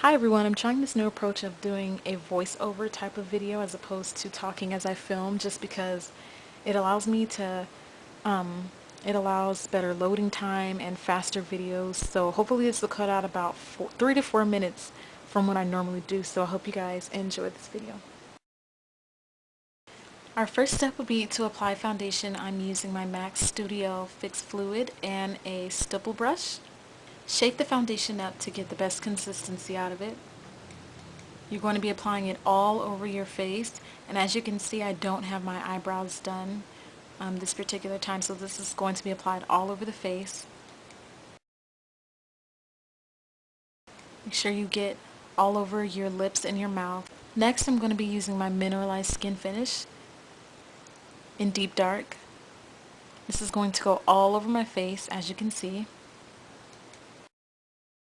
Hi everyone, I'm trying this new approach of doing a voiceover type of video as opposed to talking as I film, just because it allows me to, it allows better loading time and faster videos. So hopefully this will cut out about 3 to 4 minutes from what I normally do. So I hope you guys enjoy this video. Our first step would be to apply foundation. I'm using my MAC Studio Fix Fluid and a stipple brush. Shake the foundation up to get the best consistency out of it. You're going to be applying it all over your face, and as you can see, I don't have my eyebrows done this particular time, so this is going to be applied all over the face. Make sure you get all over your lips and your mouth. Next, I'm going to be using my Mineralize SkinFinish in Deep Dark. This is going to go all over my face, as you can see.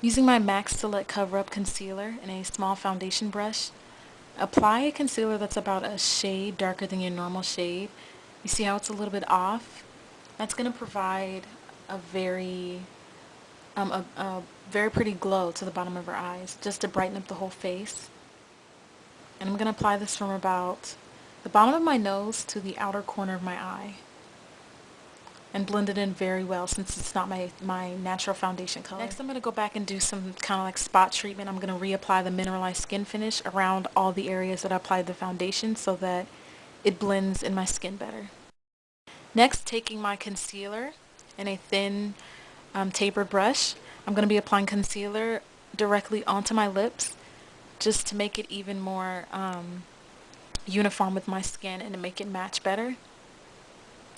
Using my MAC Select Cover Up Concealer and a small foundation brush, apply a concealer that's about a shade darker than your normal shade. You see how it's a little bit off? That's going to provide a very pretty glow to the bottom of her eyes, just to brighten up the whole face. And I'm going to apply this from about the bottom of my nose to the outer corner of my eye, and blend it in very well since it's not my natural foundation color. Next, I'm going to go back and do some kind of like spot treatment. I'm going to reapply the Mineralized Skin Finish around all the areas that I applied the foundation so that it blends in my skin better. Next, taking my concealer and a thin tapered brush, I'm going to be applying concealer directly onto my lips just to make it even more uniform with my skin and to make it match better.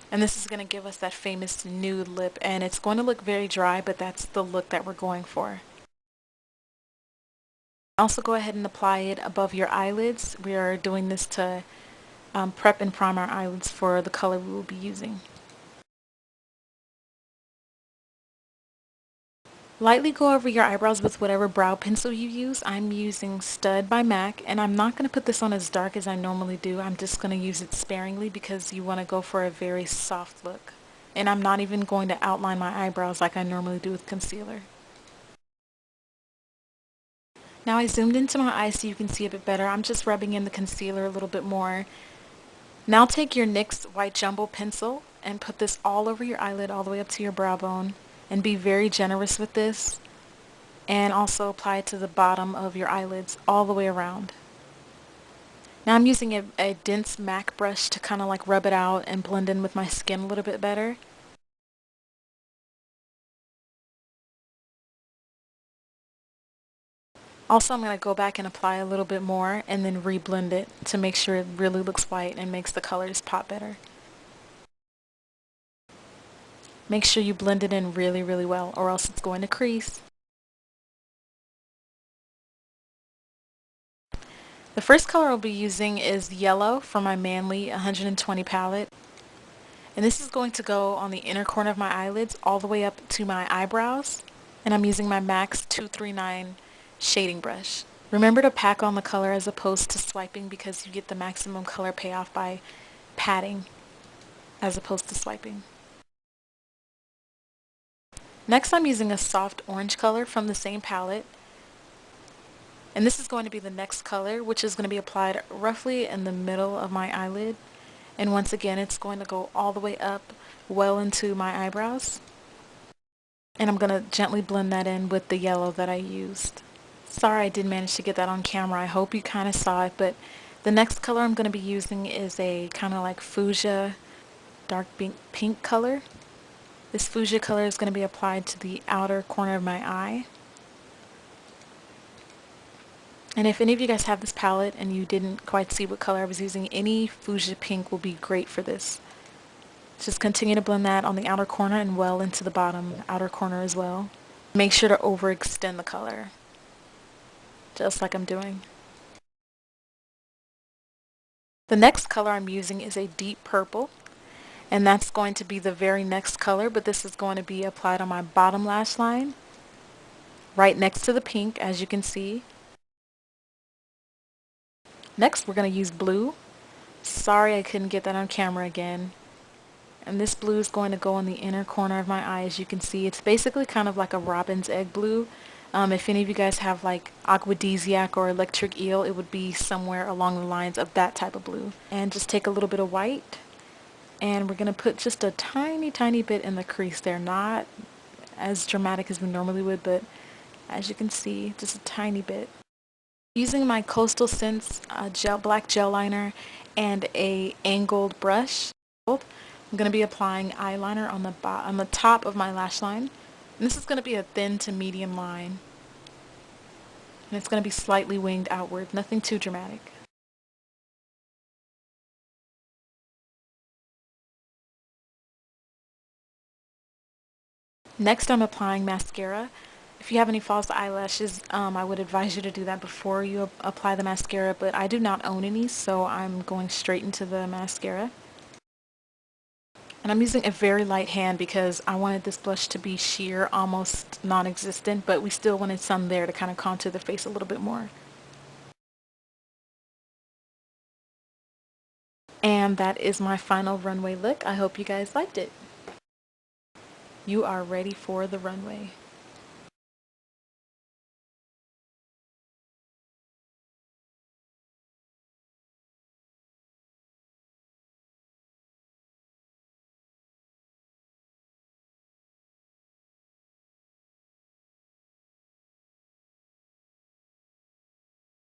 And this is going to give us that famous nude lip, and it's going to look very dry, but that's the look that we're going for. Also go ahead and apply it above your eyelids. We are doing this to prep and prime our eyelids for the color we will be using. Lightly go over your eyebrows with whatever brow pencil you use. I'm using Stud by MAC, and I'm not going to put this on as dark as I normally do. I'm just going to use it sparingly because you want to go for a very soft look. And I'm not even going to outline my eyebrows like I normally do with concealer. Now I zoomed into my eyes so you can see a bit better. I'm just rubbing in the concealer a little bit more. Now take your NYX White Jumbo pencil and put this all over your eyelid all the way up to your brow bone. And be very generous with this, and also apply it to the bottom of your eyelids all the way around. Now I'm using a dense MAC brush to kind of like rub it out and blend in with my skin a little bit better. Also, I'm going to go back and apply a little bit more and then reblend it to make sure it really looks white and makes the colors pop better. Make sure you blend it in really, really well, or else it's going to crease. The first color I'll be using is yellow from my Manly 120 palette. And this is going to go on the inner corner of my eyelids all the way up to my eyebrows. And I'm using my MAC 239 shading brush. Remember to pack on the color as opposed to swiping, because you get the maximum color payoff by patting as opposed to swiping. Next, I'm using a soft orange color from the same palette. And this is going to be the next color, which is going to be applied roughly in the middle of my eyelid. And once again, it's going to go all the way up well into my eyebrows. And I'm going to gently blend that in with the yellow that I used. Sorry I didn't manage to get that on camera. I hope you kind of saw it, but the next color I'm going to be using is a kind of like fuchsia dark pink color. This fuchsia color is going to be applied to the outer corner of my eye. And if any of you guys have this palette and you didn't quite see what color I was using, any fuchsia pink will be great for this. Just continue to blend that on the outer corner and well into the bottom outer corner as well. Make sure to overextend the color, just like I'm doing. The next color I'm using is a deep purple, and that's going to be the very next color, but this is going to be applied on my bottom lash line, right next to the pink, as you can see. Next, we're going to use blue. Sorry I couldn't get that on camera again. And this blue is going to go in the inner corner of my eye. As you can see, it's basically kind of like a robin's egg blue, If any of you guys have like aquadesiac or electric eel, it would be somewhere along the lines of that type of blue. And just take a little bit of white, and we're going to put just a tiny, tiny bit in the crease there. Not as dramatic as we normally would, but as you can see, just a tiny bit. Using my Coastal Scents black gel liner and a angled brush, I'm going to be applying eyeliner on the top of my lash line. And this is going to be a thin to medium line. And it's going to be slightly winged outward, nothing too dramatic. Next, I'm applying mascara. If you have any false eyelashes, I would advise you to do that before you apply the mascara, but I do not own any, so I'm going straight into the mascara. And I'm using a very light hand because I wanted this blush to be sheer, almost non-existent, but we still wanted some there to kind of contour the face a little bit more. And that is my final runway look. I hope you guys liked it. You are ready for the runway.